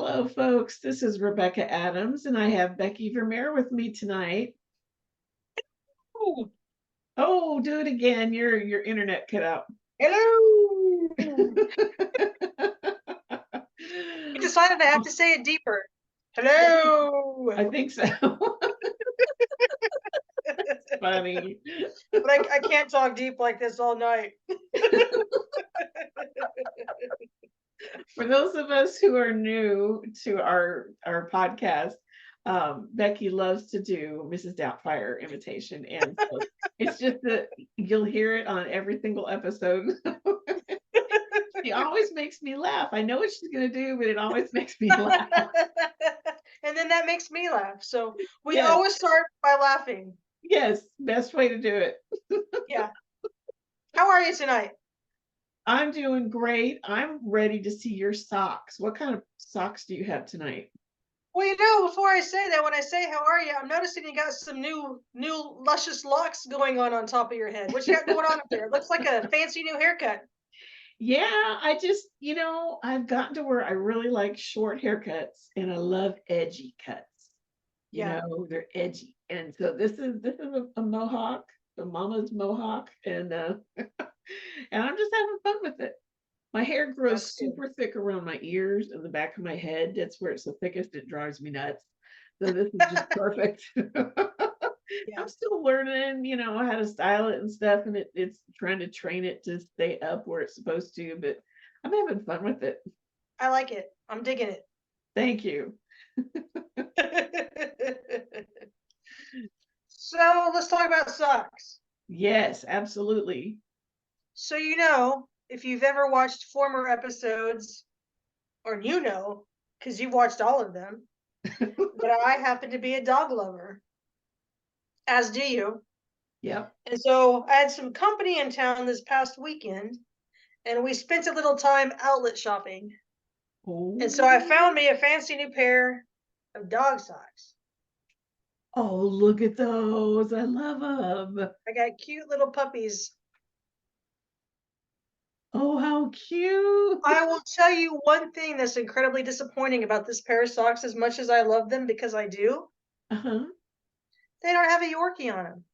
Hello, folks. This is Rebecca Adams, and I have Becky Vermeire with me tonight. Oh, Oh, do it again. Your internet cut out. hello. We decided I have to say it deeper. Hello. I think so. It's funny. But I can't talk deep like this all night. For those of us who are new to our podcast, Becky loves to do Mrs. Doubtfire imitation, and so it's just that you'll hear it on every single episode. She always makes me laugh. I know what she's gonna do, but it always makes me laugh. And then that makes me laugh. So we Yes, always start by laughing. yes, best way to do it. Yeah. How are you tonight? I'm doing great. I'm ready to see your socks. What kind of socks do you have tonight? Well, before I say that, when I say how are you, I'm noticing you got some new luscious locks going on top of your head. What you got going on up there? It looks like a fancy new haircut. Yeah, I just, I've gotten to where I really like short haircuts and I love edgy cuts. Yeah. They're edgy. And so this is a mohawk, a mama's mohawk, and and I'm just having fun with it. My hair That's grows good. super thick around my ears and the back of my head. That's where it's the thickest. It drives me nuts. So this is just perfect. Yeah, I'm still learning, how to style it and stuff, and it's trying to train it to stay up where it's supposed to, but I'm having fun with it. I like it. I'm digging it. Thank you. So let's talk about socks. Yes, absolutely. So if you've ever watched former episodes, or because you've watched all of them, that I happen to be a dog lover, as do you. Yep. And so I had some company in town this past weekend, and we spent a little time outlet shopping. And so I Oh, found me a fancy new pair of dog socks. oh, look at those. I love them. I got cute little puppies. Oh, how cute. I will tell you one thing that's incredibly disappointing about this pair of socks, as much as I love them because I do. Uh-huh. They don't have a Yorkie on them.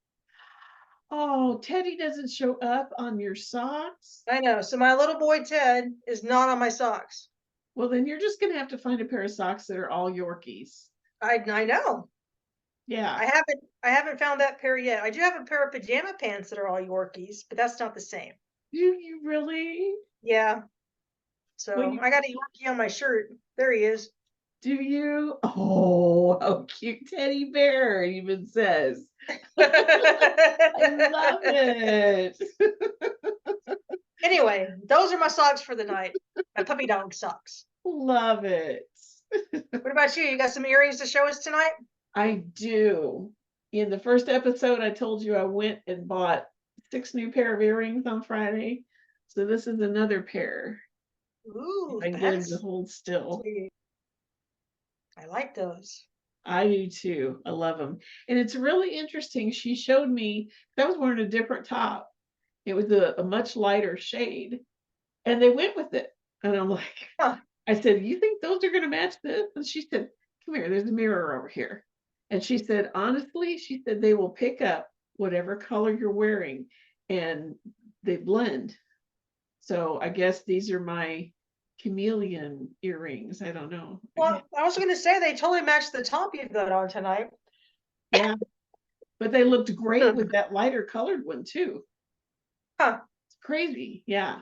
Oh, Teddy doesn't show up on your socks. I know. So my little boy Ted is not on my socks. Well, then you're just gonna have to find a pair of socks that are all Yorkies. I know. Yeah. I haven't found that pair yet. I do have a pair of pajama pants that are all Yorkies, but that's not the same. Do you really? Yeah. Well, So I got a Yorkie on my shirt. There he is. do you? Oh, how cute teddy bear even says. I love it. Anyway, those are my socks for the night. My puppy dog socks. Love it. What about you? You got some earrings to show us tonight? I do. In the first episode, I told you I went and bought 6 new pair of earrings on Friday. So this is another pair. If Ooh, I can get them to fancy. hold still. I like those. I do too. I love them. And it's really interesting. She showed me, I was wearing a different top. It was a much lighter shade. And they went with it. And I'm like, Huh. I said, you think those are going to match this? And she said, come here, there's a mirror over here. And she said, honestly, she said, they will pick up whatever color you're wearing and they blend. So I guess these are my chameleon earrings. I don't know. Well, I was going to say they totally match the top you've got on tonight. Yeah, but they looked great Huh. with that lighter colored one too. It's crazy. Yeah.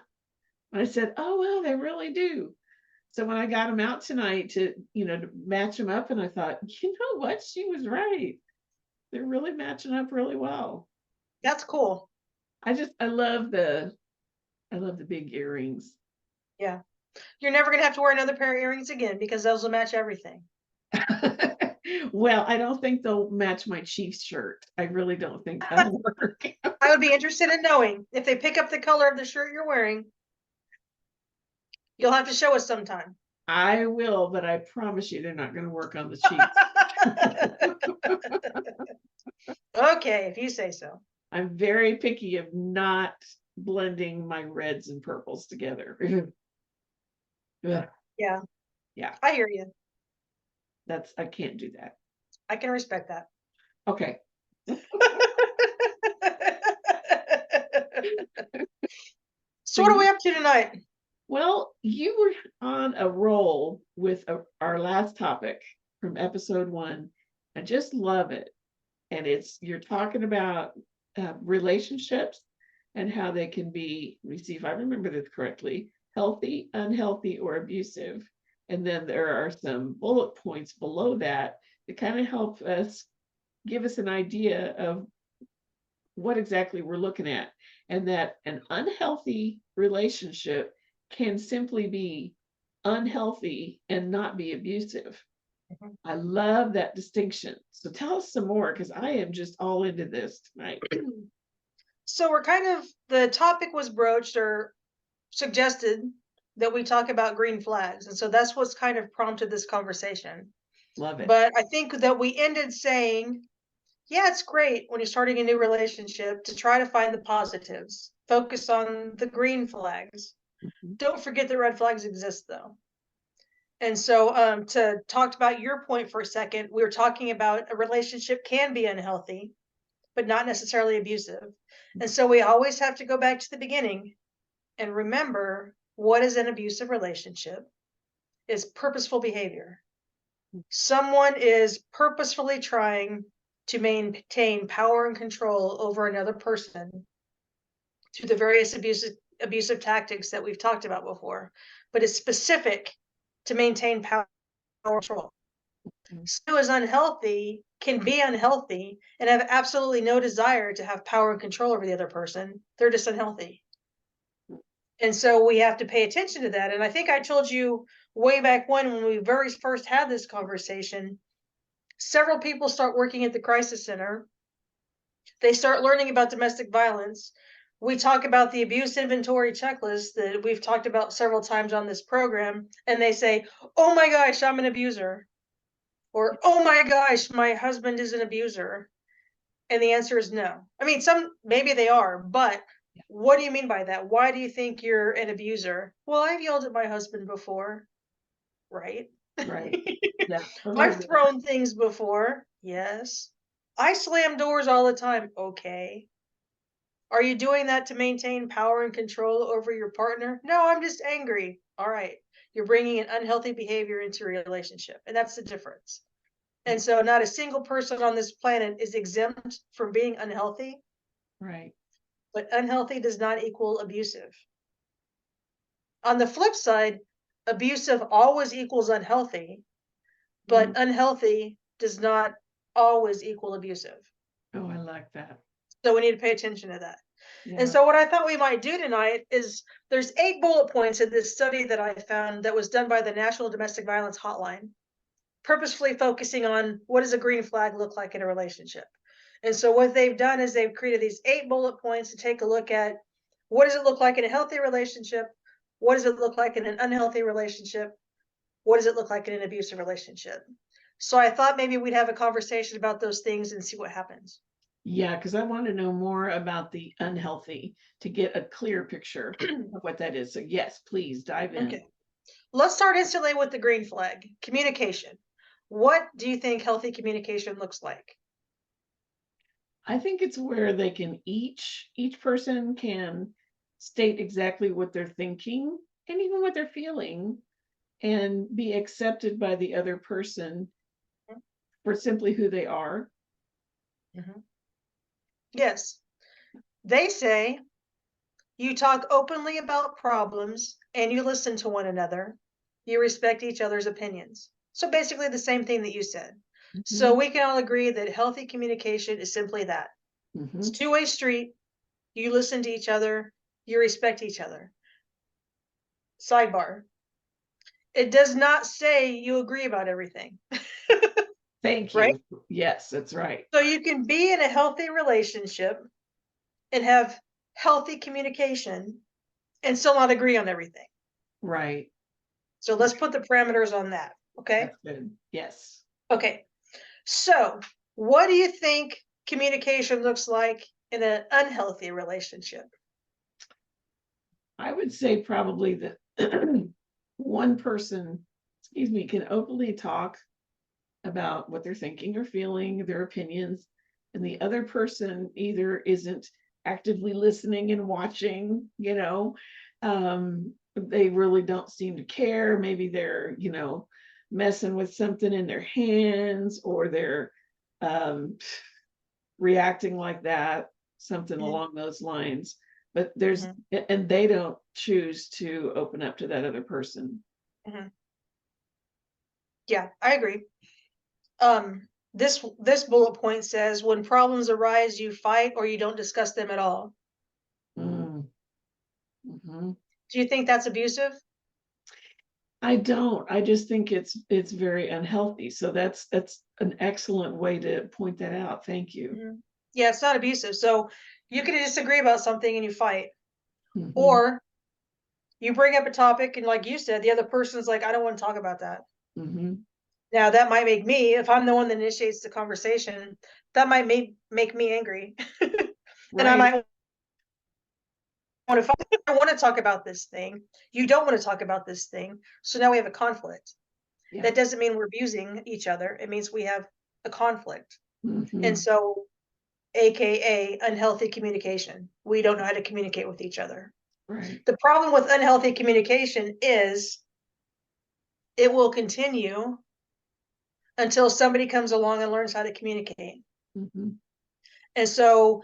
And I said, oh, well, they really do. So when I got them out tonight to match them up, and I thought, you know what? She was right. They're really matching up really well. That's cool. I love the big earrings. Yeah. You're never going to have to wear another pair of earrings again because those will match everything. Well, I don't think they'll match my Chiefs shirt. I really don't think that'll work. I would be interested in knowing if they pick up the color of the shirt you're wearing. You'll have to show us sometime. I will, but I promise you they're not going to work on the Chiefs. Okay, if you say so. I'm very picky of not blending my reds and purples together. Yeah. Yeah, I hear you. I can't do that. I can respect that. Okay. So So what are we you, up to tonight? well, you were on a roll with our last topic from episode 1. I just love it. And you're talking about relationships and how they can be, let me see if I remember this correctly, healthy, unhealthy, or abusive. And then there are some bullet points below that kind of help us give us an idea of what exactly we're looking at, and that an unhealthy relationship can simply be unhealthy and not be abusive. Mhm. I love that distinction. So tell us some more, because I am just all into this tonight. So the topic was broached or suggested that we talk about green flags. And so that's what's kind of prompted this conversation. Love it. But I think that we ended saying, yeah, it's great when you're starting a new relationship to try to find the positives, focus on the green flags. Mhm. Don't forget that red flags exist, though. And so, to talk about your point for a second, we were talking about a relationship can be unhealthy, but not necessarily abusive. And so we always have to go back to the beginning and remember what is an abusive relationship is purposeful behavior. Someone is purposefully trying to maintain power and control over another person through the various abusive tactics that we've talked about before, but it's specific to maintain power and control. Who is unhealthy can be unhealthy and have absolutely no desire to have power and control over the other person. They're just unhealthy. And so we have to pay attention to that. And I think I told you way back when we very first had this conversation, several people start working at the crisis center. They start learning about domestic violence. We talk about the abuse inventory checklist that we've talked about several times on this program. And they say, oh my gosh, I'm an abuser. Or, oh my gosh, my husband is an abuser. And the answer is no. I mean, maybe they are, but what do you mean by that? Why do you think you're an abuser? Well, I've yelled at my husband before, right? Right. Yeah. I've thrown things before. Yes. I slam doors all the time. Okay. Are you doing that to maintain power and control over your partner? No, I'm just angry. All right. You're bringing an unhealthy behavior into your relationship. And that's the difference. And so, not a single person on this planet is exempt from being unhealthy, Right. but unhealthy does not equal abusive. On the flip side, abusive always equals unhealthy, but unhealthy does not always equal abusive. Oh, I like that. So we need to pay attention to that. Yeah. And so what I thought we might do tonight is there's 8 bullet points in this study that I found that was done by the National Domestic Violence Hotline, purposefully focusing on what does a green flag look like in a relationship. And so what they've done is they've created these 8 bullet points to take a look at what does it look like in a healthy relationship? What does it look like in an unhealthy relationship? What does it look like in an abusive relationship? So I thought maybe we'd have a conversation about those things and see what happens. Yeah, because I want to know more about the unhealthy to get a clear picture of what that is. So yes, please dive in. Okay. Let's start instantly with the green flag, communication. What do you think healthy communication looks like? I think it's where they can each person can state exactly what they're thinking and even what they're feeling, and be accepted by the other person for simply who they are. Mm-hmm. Yes. They say you talk openly about problems and you listen to one another. You respect each other's opinions. So basically the same thing that you said. So Mm-hmm. we can all agree that healthy communication is simply that. It's Mm-hmm. a two-way street. You listen to each other, you respect each other. Sidebar. It does not say you agree about everything. Thank Right? you. Yes, that's right. So you can be in a healthy relationship and have healthy communication and still not agree on everything. Right. So let's put the parameters on that. Okay. That's good. Yes. Okay. So what do you think communication looks like in an unhealthy relationship? I would say probably that one person excuse me, can openly talk about what they're thinking or feeling, their opinions, and the other person either isn't actively listening and watching, they really don't seem to care. Maybe they're, messing with something in their hands, or they're um, reacting like that, something Mhm, along those lines. But there's, mhm, and they don't choose to open up to that other person. mhm. Yeah, I agree. This bullet point says when problems arise, you fight or you don't discuss them at all. Mm, mhm. Do you think that's abusive? I don't. I just think it's very unhealthy. So that's an excellent way to point that out. Thank you. Mhm. Yeah, it's not abusive. So you can disagree about something and you fight, Hmm. or you bring up a topic and, like you said, the other person's like, I don't want to talk about that. Hmm. Now that might make me, if I'm the one that initiates the conversation, that might make me angry, and I Right. might want to. I want to talk about this thing. You don't want to talk about this thing, so now we have a conflict. Yeah. That doesn't mean we're abusing each other. It means we have a conflict, and Hmm. so, AKA unhealthy communication. We don't know how to communicate with each other. Right. The problem with unhealthy communication is it will continue until somebody comes along and learns how to communicate. Hmm. And so,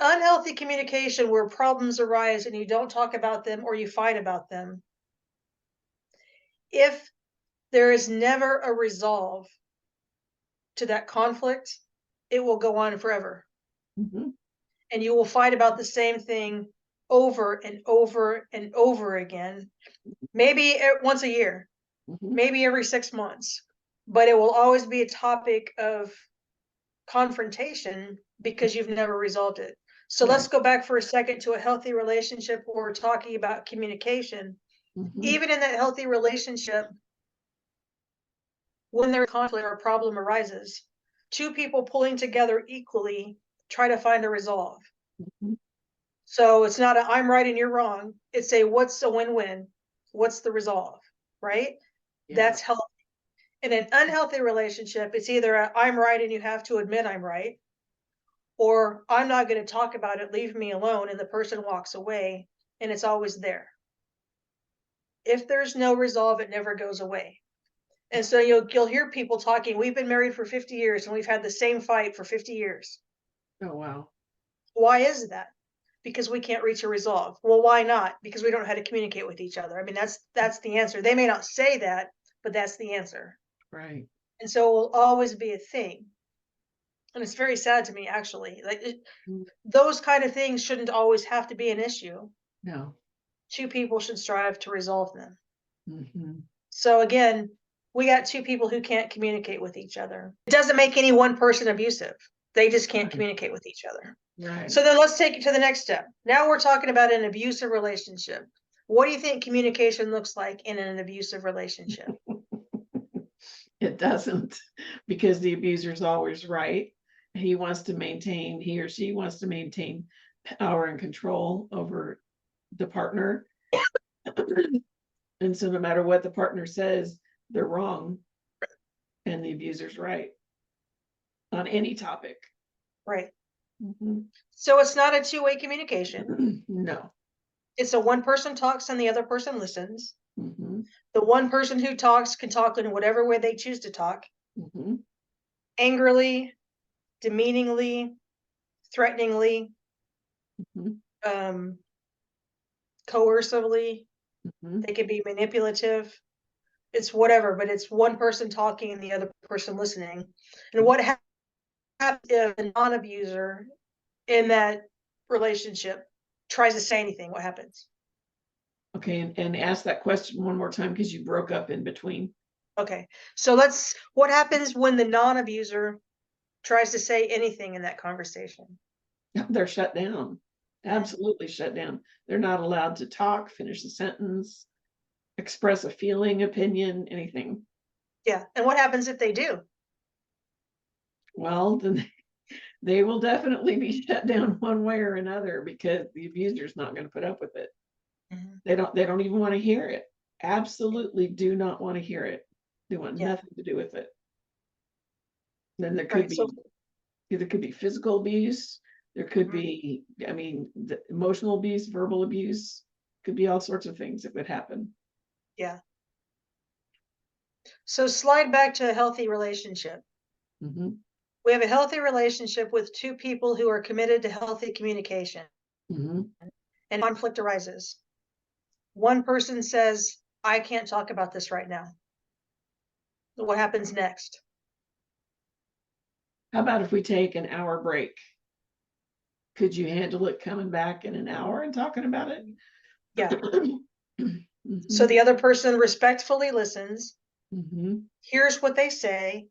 unhealthy communication where problems arise and you don't talk about them or you fight about them, if there is never a resolve to that conflict, it will go on forever. Hmm. And you will fight about the same thing over and over and over again, maybe once a year, Hmm. maybe every 6 months, but it will always be a topic of confrontation because you've never resolved it. So let's Right. go back for a second to a healthy relationship where we're talking about communication. Hmm. Even in that healthy relationship, when there's conflict or a problem arises, two people pulling together equally try to find a resolve. Hmm. So it's not a I'm right and you're wrong. It's a what's a win-win? What's the resolve? Right? Yeah. That's healthy. In an unhealthy relationship, it's either a, I'm right and you have to admit I'm right, or I'm not going to talk about it, leave me alone, and the person walks away and it's always there. If there's no resolve, it never goes away. And so you'll hear people talking, we've been married for 50 years and we've had the same fight for 50 years. Oh, wow. Why is that? Because we can't reach a resolve. Well, why not? Because we don't know how to communicate with each other. I mean, that's the answer. They may not say that, but that's the answer. Right. And so it will always be a thing. And it's very sad to me, actually. Like Mm. those kind of things shouldn't always have to be an issue. No. Two people should strive to resolve them. Hmm. So again, we got two people who can't communicate with each other. It doesn't make any one person abusive. They just can't Right. communicate with each other. Right. So then let's take it to the next step. Now we're talking about an abusive relationship. What do you think communication looks like in an abusive relationship? It doesn't, because the abuser's always right. He or she wants to maintain power and control over the partner. And so no matter what the partner says, they're wrong and the abuser's right on any topic. Right. Mhm. So it's not a two-way communication. No. It's a one person talks and the other person listens. Mhm. The one person who talks can talk in whatever way they choose to talk, Mhm. angrily, demeaningly, threateningly, Mhm. um, coercively. Mhm. They can be manipulative. It's whatever, but it's one person talking and the other person listening. And what happens if a non-abuser in that relationship tries to say anything? What happens? Okay, and ask that question one more time because you broke up in between. Okay, so what happens when the non-abuser tries to say anything in that conversation? They're shut down. Mhm. Absolutely shut down. They're not allowed to talk, finish a sentence, express a feeling, opinion, anything. Yeah, and what happens if they do? Well, then they will definitely be shut down one way or another because the abuser's not going to put up with it. Mhm. They don't even want to hear it. absolutely do not want to hear it. They want Yeah. nothing to do with it. Then there could Right. So, be physical abuse. There could mhm, be, I mean, the emotional abuse, verbal abuse, could be all sorts of things that would happen. yeah. So slide back to a healthy relationship. Hmm. We have a healthy relationship with two people who are committed to healthy communication, Hmm. and conflict arises. One person says, I can't talk about this right now. What happens next? How about if we take an hour break? Could you handle it coming back in an hour and talking about it? Yeah. So Hmm. the other person respectfully listens, Hmm. hears what they say,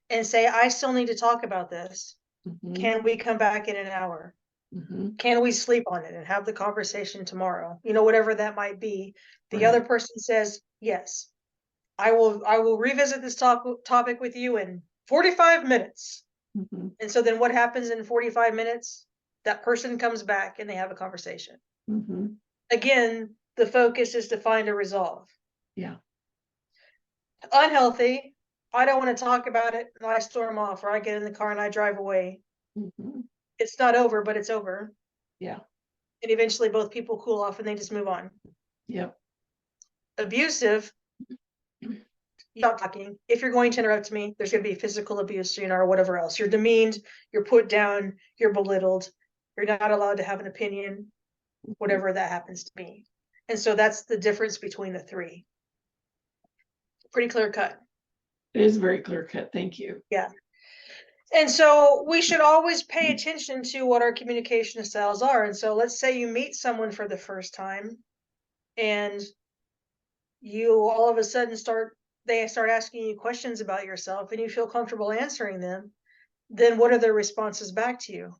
and say, I still need to talk about this. Hmm. Can we come back in an hour? Hmm. Can we sleep on it and have the conversation tomorrow? Whatever that might be. The other Right. person says, yes, I will revisit this topic with you in 45 minutes. Hmm. And so then what happens in 45 minutes? That person comes back and they have a conversation. Hmm. Again, the focus is to find a resolve. Yeah. Unhealthy. I don't want to talk about it, and I storm off, or I get in the car and I drive away. Hmm. It's not over, but it's over. Yeah. And eventually both people cool off and they just move on. Yep. Abusive, stop talking. If you're going to interrupt me, there's going to be physical abuse, or whatever else. You're demeaned, you're put down, you're belittled, you're not allowed to have an opinion, whatever that happens to be. And so that's the difference between the three. Pretty clear cut. It is very clear cut. Thank you. Yeah. And so we should always pay attention to what our communication styles are. And so let's say you meet someone for the first time and you all of a sudden they start asking you questions about yourself and you feel comfortable answering them. Then what are their responses back to you?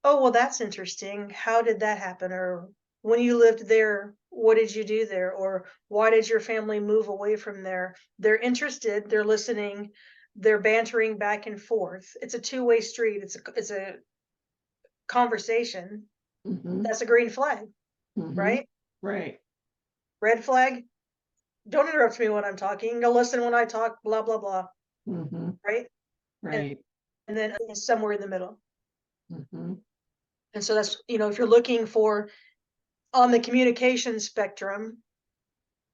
Oh, well, that's interesting. How did that happen? Or when you lived there, what did you do there? Or why did your family move away from there? They're interested, they're listening, they're bantering back and forth. It's a two-way street. It's a conversation. Hmm. That's a green flag, Hmm. right? Right. Red flag, don't interrupt me when I'm talking. Go listen when I talk, blah, blah, blah, Hmm. right? And, Right. and then somewhere in the middle. Hmm. And so that's, if you're looking for on the communication spectrum,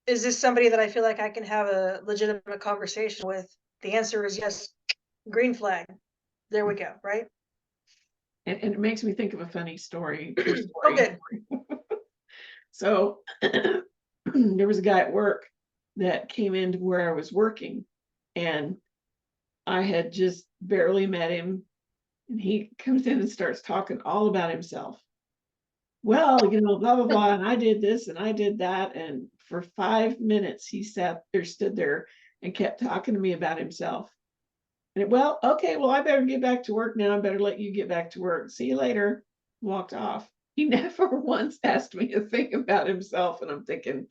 is this somebody that I feel like I can have a legitimate conversation with? The answer is yes. Green flag. There we go, right? And it makes me think of a funny story, true Oh, story. good. So there was a guy at work that came into where I was working, and I had just barely met him, and he comes in and starts talking all about himself. Well, blah blah blah, and I did this and I did that, and for 5 minutes he stood there and kept talking to me about himself. And well, okay, well, I better get back to work now. I better let you get back to work. See you later. Walked off. He never once asked me a thing about himself, and I'm thinking,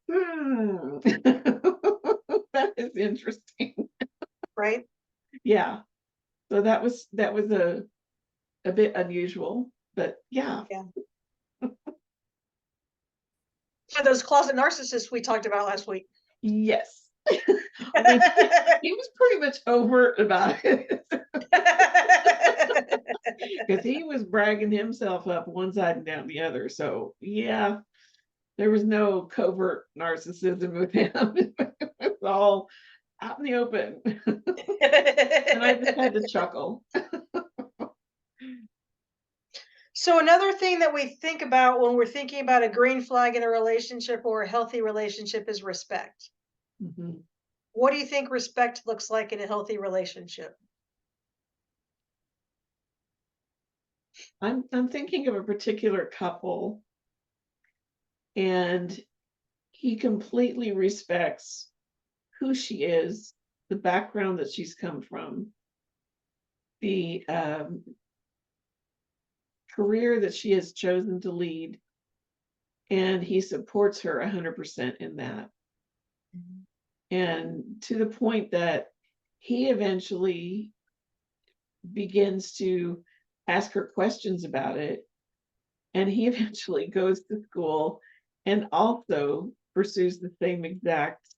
that is interesting. Right? Yeah. So that was a bit unusual, but yeah. Yeah. So those closet narcissists we talked about last week. Yes. I mean, he was pretty much overt about it because he was bragging himself up one side and down the other. So yeah, there was no covert narcissism with him. It was all out in the open. And I just had to chuckle. So another thing that we think about when we're thinking about a green flag in a relationship or a healthy relationship is respect. Mhm. What do you think respect looks like in a healthy relationship? I'm thinking of a particular couple, and he completely respects who she is, the background that she's come from, the career that she has chosen to lead, and he supports her 100% in that. And to the point that he eventually begins to ask her questions about it. And he eventually goes to school and also pursues the same exact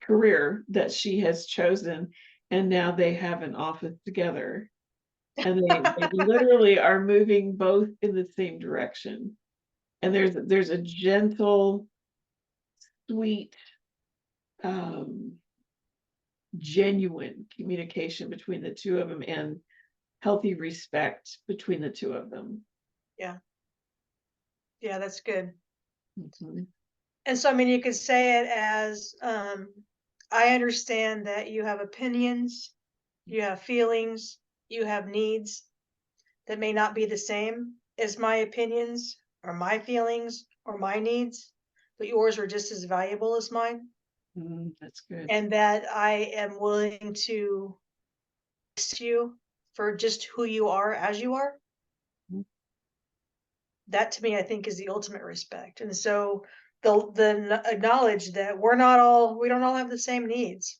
career that she has chosen, and now they have an office together, and they literally are moving both in the same direction. And there's a gentle, sweet, um, genuine communication between the two of them, and healthy respect between the two of them. Yeah. Yeah, that's good. Mhm. And so, I mean, you could say it as, I understand that you have opinions, you have feelings, you have needs that may not be the same as my opinions or my feelings or my needs, but yours are just as valuable as mine. That's good. And that I am willing to accept you for just who you are as you are. Mhm. That to me, I think, is the ultimate respect. And so the acknowledge that we don't all have the same needs.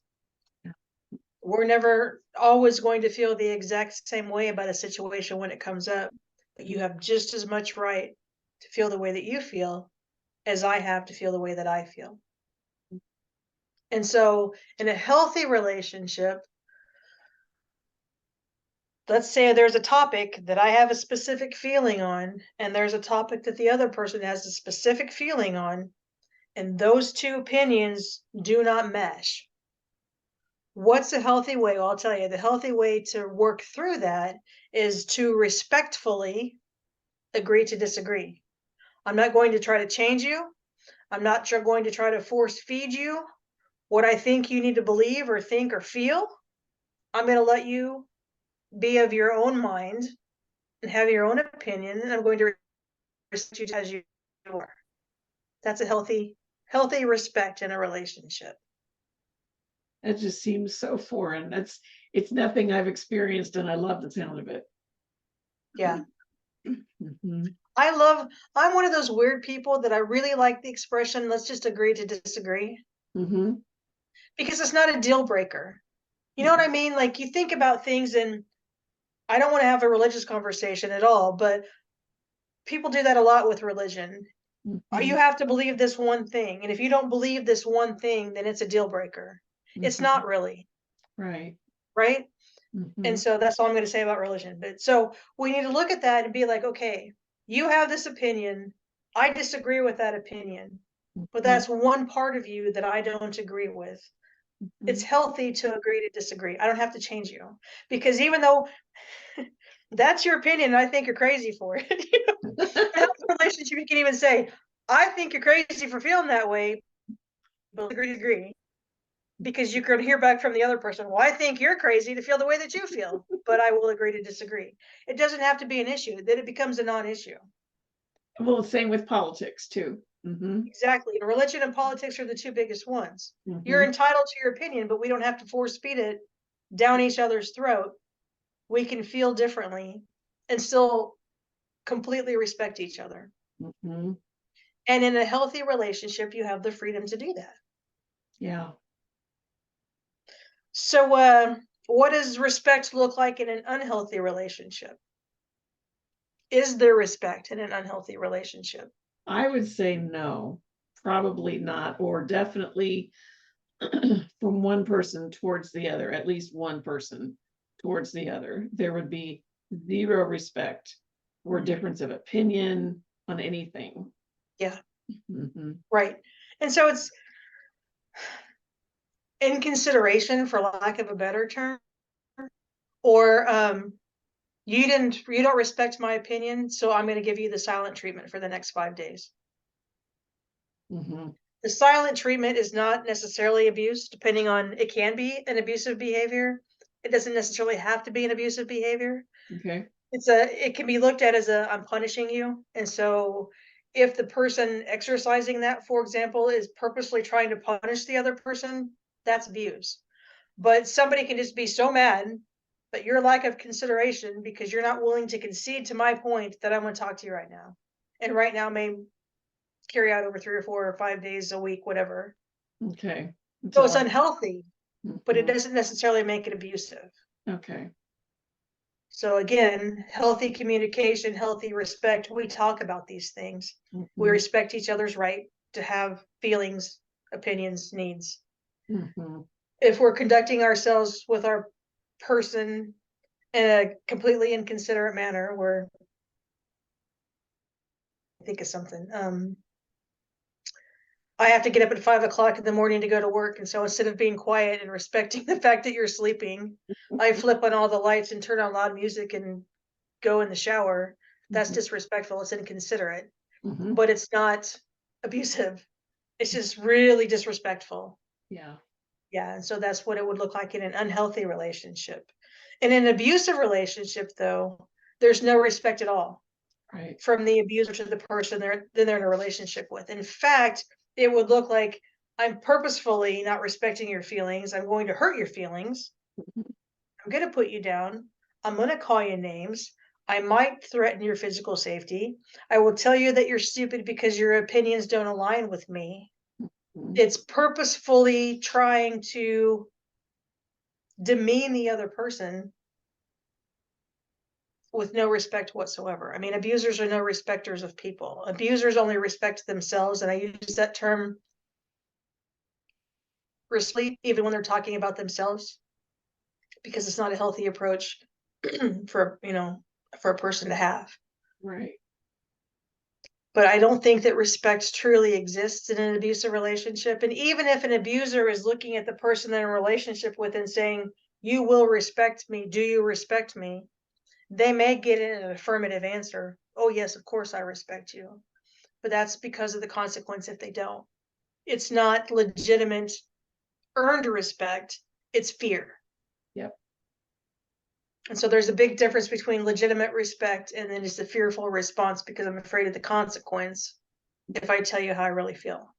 Yeah. We're never always going to feel the exact same way about a situation when it comes up, but you have just as much right to feel the way that you feel as I have to feel the way that I feel. And so in a healthy relationship, let's say there's a topic that I have a specific feeling on, and there's a topic that the other person has a specific feeling on, and those two opinions do not mesh. What's a healthy way? Well, I'll tell you, the healthy way to work through that is to respectfully agree to disagree. I'm not going to try to change you. I'm not going to try to force feed you what I think you need to believe or think or feel. I'm going to let you be of your own mind and have your own opinion, and I'm going to respect you as you are. That's a healthy respect in a relationship. That just seems so foreign. It's nothing I've experienced, and I love the sound of it. Yeah. Mhm. I'm one of those weird people that I really like the expression, let's just agree to disagree, Mhm. because it's not a deal breaker. You know what I mean? Like, you think about things, and I don't want to have a religious conversation at all, but people do that a lot with religion. You Mhm. have to believe this one thing. And if you don't believe this one thing, then it's a deal breaker. It's Mhm. not really, Right. right? And Mhm. so that's all I'm going to say about religion. But so we need to look at that and be like, okay, you have this opinion. I disagree with that opinion, but Mhm. that's one part of you that I don't agree with. It's Mhm. healthy to agree to disagree. I don't have to change you, because even though that's your opinion, and I think you're crazy for it. In a healthy relationship, you can even say, I think you're crazy for feeling that way, but agree to agree. Because you can hear back from the other person, well, I think you're crazy to feel the way that you feel, but I will agree to disagree. It doesn't have to be an issue, then it becomes a non-issue. Well, same with politics too. Mhm. Exactly. Religion and politics are the two biggest ones. You're Mhm. entitled to your opinion, but we don't have to force feed it down each other's throat. We can feel differently and still completely respect each other. Mhm. And in a healthy relationship, you have the freedom to do that. Yeah. So, what does respect look like in an unhealthy relationship? Is there respect in an unhealthy relationship? I would say no, probably not, or definitely from one person towards the other, at least one person towards the other. There would be zero respect or difference of opinion on anything. Yeah, Mhm. right. And so it's in consideration, for lack of a better term, or you don't respect my opinion, so I'm going to give you the silent treatment for the next 5 days. Mhm. The silent treatment is not necessarily abuse, depending on, it can be an abusive behavior. It doesn't necessarily have to be an abusive behavior. Okay. It can be looked at as a, I'm punishing you. And so if the person exercising that, for example, is purposely trying to punish the other person, that's abuse. But somebody can just be so mad that your lack of consideration, because you're not willing to concede to my point, that I want to talk to you right now. And right now may carry out over 3 or 4 or 5 days a week, whatever. Okay. So Until it's I. unhealthy, but it Mhm. doesn't necessarily make it abusive. Okay. So again, healthy communication, healthy respect, we talk about these things. We respect each other's right to have feelings, opinions, needs. If we're conducting ourselves with our person in a completely inconsiderate manner, where I think of something. I have to get up at 5 o'clock in the morning to go to work. And so instead of being quiet and respecting the fact that you're sleeping, I flip on all the lights and turn on loud music and go in the shower. That's disrespectful. It's inconsiderate, but it's not abusive. It's just really disrespectful. Yeah. Yeah. And so that's what it would look like in an unhealthy relationship. In an abusive relationship, though, there's no respect at all. Right. From the abuser to the person they're in a relationship with. In fact, it would look like I'm purposefully not respecting your feelings. I'm going to hurt your feelings. I'm going to put you down. I'm going to call you names. I might threaten your physical safety. I will tell you that you're stupid because your opinions don't align with me. It's purposefully trying to demean the other person with no respect whatsoever. I mean, abusers are no respecters of people. Abusers only respect themselves, and I use that term respectfully, even when they're talking about themselves, because it's not a healthy approach for for a person to have. Right. But I don't think that respect truly exists in an abusive relationship. And even if an abuser is looking at the person they're in a relationship with and saying, "You will respect me. Do you respect me?" They may get an affirmative answer. "Oh, yes, of course I respect you." But that's because of the consequence if they don't. It's not legitimate earned respect, it's fear. Yep. And so there's a big difference between legitimate respect and then just a fearful response because I'm afraid of the consequence if I tell you how I really feel.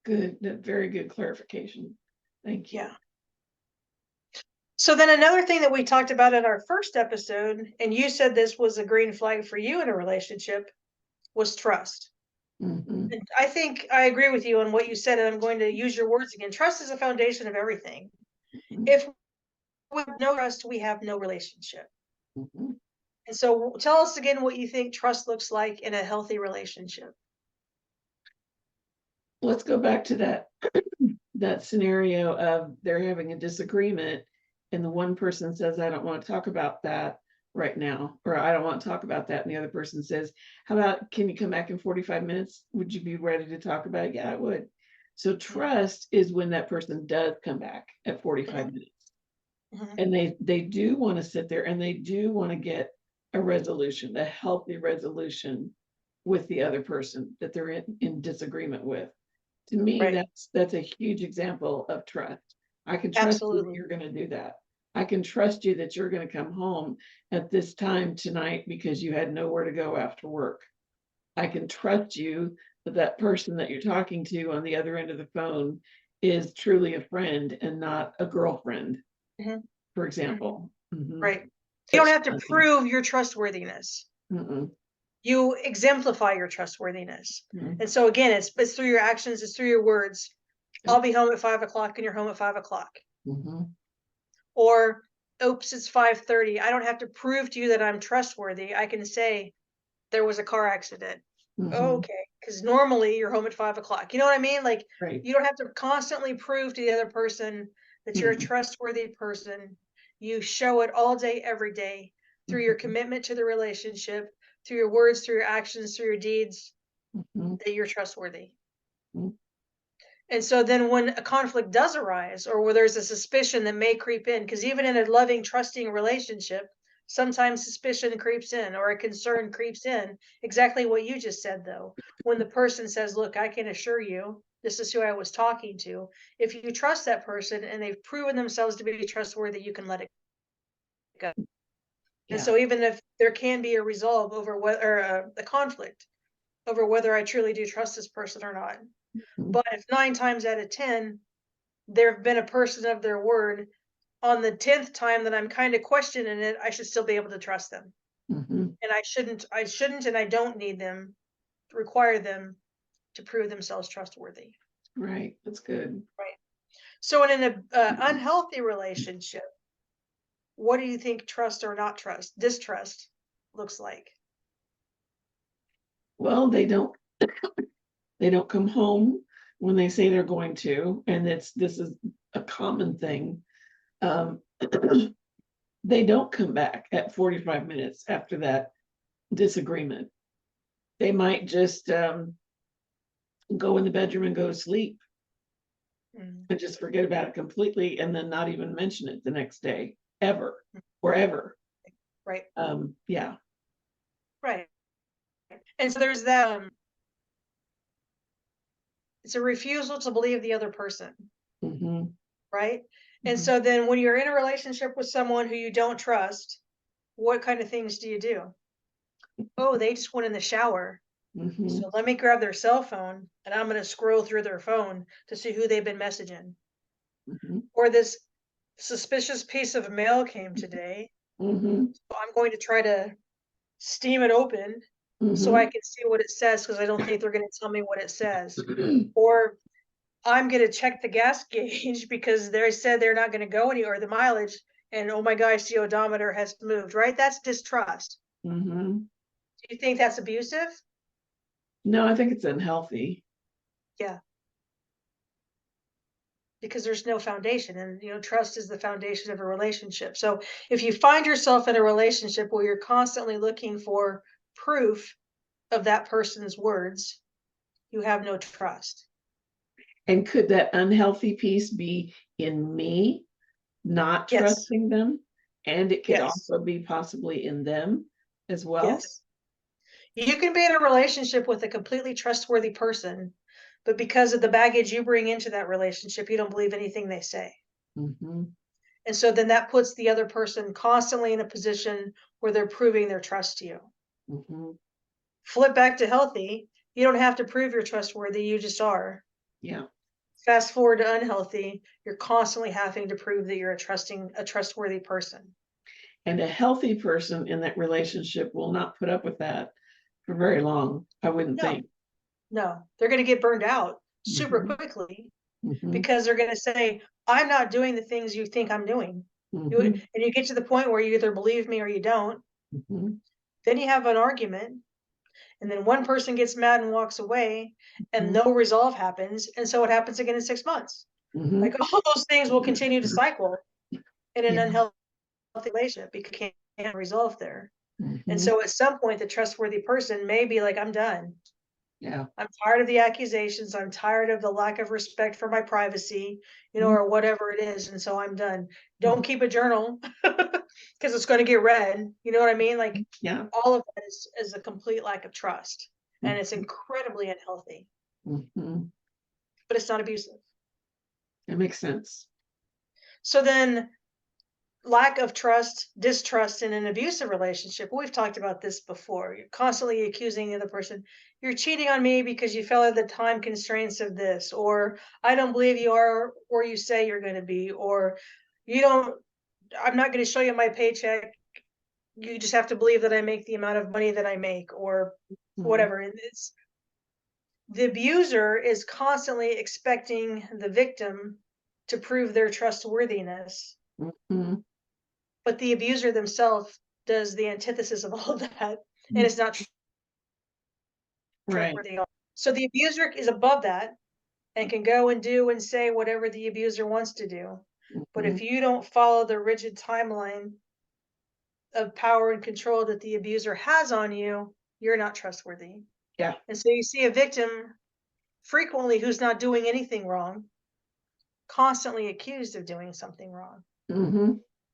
Good. Very good clarification. Thank you. Yeah. So then another thing that we talked about in our first episode, and you said this was a green flag for you in a relationship, was trust. And I think I agree with you on what you said, and I'm going to use your words again. Trust is the foundation of everything. If we have no trust, we have no relationship. And so tell us again what you think trust looks like in a healthy relationship. Let's go back to that scenario of they're having a disagreement and the one person says, "I don't want to talk about that right now," or "I don't want to talk about that." And the other person says, "How about, can you come back in 45 minutes? Would you be ready to talk about it?" "Yeah, I would." So trust is when that person does come back at 45 minutes. And they do want to sit there and they do want to get a resolution, a healthy resolution with the other person that they're in disagreement with. To me, Right. that's a huge example of trust. I can trust you that Absolutely. you're going to do that. I can trust you that you're going to come home at this time tonight because you had nowhere to go after work. I can trust you that that person that you're talking to on the other end of the phone is truly a friend and not a girlfriend, for example. Right. You don't have to prove your trustworthiness. You exemplify your trustworthiness. And so again, it's through your actions, it's through your words. I'll be home at 5 o'clock and you're home at 5 o'clock. Or, oops, it's 5:30. I don't have to prove to you that I'm trustworthy. I can say there was a car accident. Okay. Because normally you're home at 5 o'clock. You know what I mean? Like, Right. you don't have to constantly prove to the other person that you're a trustworthy person. You show it all day, every day through your commitment to the relationship, through your words, through your actions, through your deeds, that you're trustworthy. And so then when a conflict does arise or where there's a suspicion that may creep in, because even in a loving, trusting relationship, sometimes suspicion creeps in or a concern creeps in. Exactly what you just said, though. When the person says, "Look, I can assure you, this is who I was talking to." If you trust that person and they've proven themselves to be trustworthy, you can let it go. And so even if there can be a resolve over whether a conflict over whether I truly do trust this person or not. But if 9 times out of 10, there have been a person of their word, on the 10th time that I'm kind of questioning it, I should still be able to trust them. And I shouldn't, and I don't need them, require them to prove themselves trustworthy. Right. That's good. Right. So in an unhealthy relationship, what do you think trust or not trust, distrust looks like? Well, they don't come home when they say they're going to, and this is a common thing. Um, they don't come back at 45 minutes after that disagreement. They might just go in the bedroom and go to sleep Mm, and just forget about it completely and then not even mention it the next day, ever, or ever. right, Yeah. right. And so there's that. It's a refusal to believe the other person, Mm-hmm. right? And Mm-hmm. so then when you're in a relationship with someone who you don't trust, what kind of things do you do? Oh, they just went in the shower. Mm-hmm. So let me grab their cell phone and I'm going to scroll through their phone to see who they've been messaging. Mm-hmm. Or this suspicious piece of mail came today. Mm-hmm. So I'm going to try to steam it open so I Mm-hmm. can see what it says because I don't think they're going to tell me what it says. Or I'm going to check the gas gauge because they said they're not going to go anywhere, the mileage, and oh my gosh, the odometer has moved, right? That's distrust. Mm-hmm. Do you think that's abusive? No, I think it's unhealthy. Yeah, because there's no foundation, and trust is the foundation of a relationship. So if you find yourself in a relationship where you're constantly looking for proof of that person's words, you have no trust. And could that unhealthy piece be in me not Yes, trusting them? And it could yes, also be possibly in them as well. yes. You can be in a relationship with a completely trustworthy person, but because of the baggage you bring into that relationship, you don't believe anything they say. Mm-hmm. And so then that puts the other person constantly in a position where they're proving their trust to you. Mm-hmm. Flip back to healthy, you don't have to prove you're trustworthy, you just are. Yeah. Fast forward to unhealthy, you're constantly having to prove that you're a trustworthy person. And a healthy person in that relationship will not put up with that for very long, I wouldn't No, think. no, they're going to get burned out super Mm-hmm. quickly Mm-hmm. because they're going to say, I'm not doing the things you think I'm doing. Mm-hmm. And you get to the point where you either believe me or you don't. Mm-hmm. Then you have an argument, and then one person gets mad and walks away, and Mm-hmm. no resolve happens. And so it happens again in 6 months. Mm-hmm. Like all those things will continue to cycle in an Yeah. unhealthy relationship because you can't resolve there. And Mm-hmm. so at some point, the trustworthy person may be like, I'm done. Yeah. I'm tired of the accusations. I'm tired of the lack of respect for my privacy, Mm-hmm. or whatever it is. And so I'm done. Don't keep a journal because it's going to get read. You know what I mean? Like Yeah. all of that is a complete lack of trust. And it's Mm-hmm. incredibly unhealthy, Mm-hmm. but it's not abusive. That makes sense. So then lack of trust, distrust in an abusive relationship. We've talked about this before. You're constantly accusing the other person. You're cheating on me because you fell at the time constraints of this, or I don't believe you are where you say you're going to be, or you don't, I'm not going to show you my paycheck. You just have to believe that I make the amount of money that I make, or Mm-hmm. whatever. And it's the abuser is constantly expecting the victim to prove their trustworthiness, Mm-hmm. but the abuser themselves does the antithesis of all of that, and it's not Right. trustworthy. So the abuser is above that and can go and do and say whatever the abuser wants to do. But Mm-hmm. if you don't follow the rigid timeline of power and control that the abuser has on you, you're not trustworthy. Yeah. And so you see a victim frequently who's not doing anything wrong, constantly accused of doing something wrong. Mm-hmm.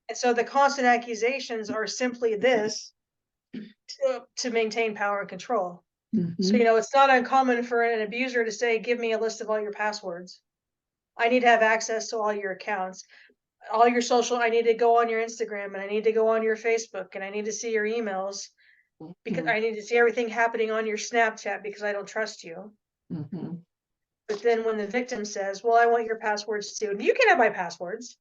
And so the constant accusations are simply this to maintain power and control. So, Mm-hmm. it's not uncommon for an abuser to say, give me a list of all your passwords. I need to have access to all your accounts, all your social. I need to go on your Instagram and I need to go on your Facebook and I need to see your emails because Mm-hmm. I need to see everything happening on your Snapchat because I don't trust you. Mm-hmm. But then when the victim says, well, I want your passwords too, you can have my passwords,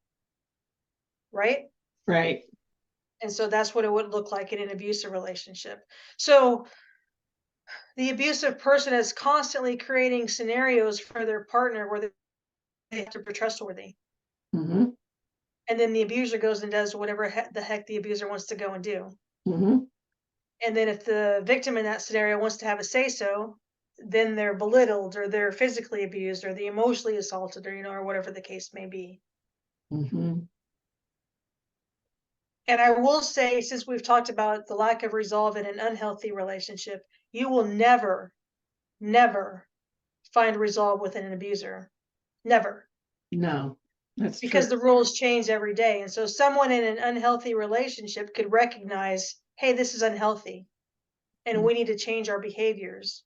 right? Right. And so that's what it would look like in an abusive relationship. So the abusive person is constantly creating scenarios for their partner where they have to be trustworthy. Mm-hmm. and then the abuser goes and does whatever the heck the abuser wants to go and do. Mm-hmm. And then if the victim in that scenario wants to have a say so, then they're belittled or they're physically abused or they're emotionally assaulted or or whatever the case may be. Mm-hmm. And I will say, since we've talked about the lack of resolve in an unhealthy relationship, you will never, never find resolve within an abuser. Never. No, that's true. Because the rules change every day. And so someone in an unhealthy relationship could recognize, hey, this is unhealthy and we need to change our behaviors.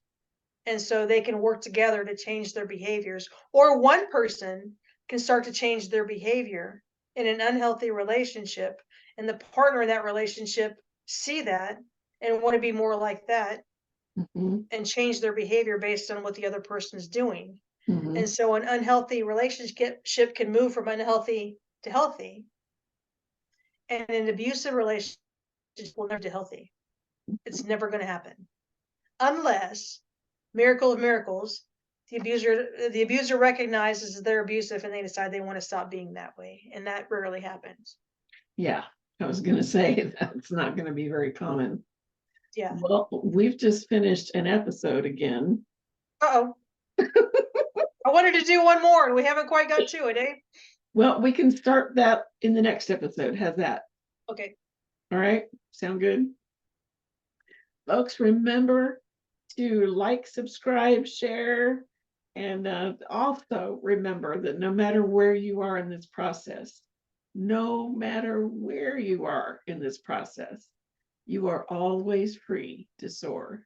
And so they can work together to change their behaviors. Or one person can start to change their behavior in an unhealthy relationship, and the partner in that relationship see that and want to be more like that Mm-hmm. and change their behavior based on what the other person is doing. Mm-hmm. And so an unhealthy relationship can move from unhealthy to healthy, and an abusive relationship will never be healthy. It's never going to happen unless, miracle of miracles, the abuser recognizes that they're abusive and they decide they want to stop being that way, and that rarely happens. Yeah, I was going to say that's not going to be very common. Yeah. Well, we've just finished an episode again. Uh-oh. I wanted to do one more and we haven't quite got to it, eh? Well, we can start that in the next episode. How's that? Okay. All right. Sound good? Folks, remember to like, subscribe, share, and also remember that no matter where you are in this process, no matter where you are in this process, you are always free to soar.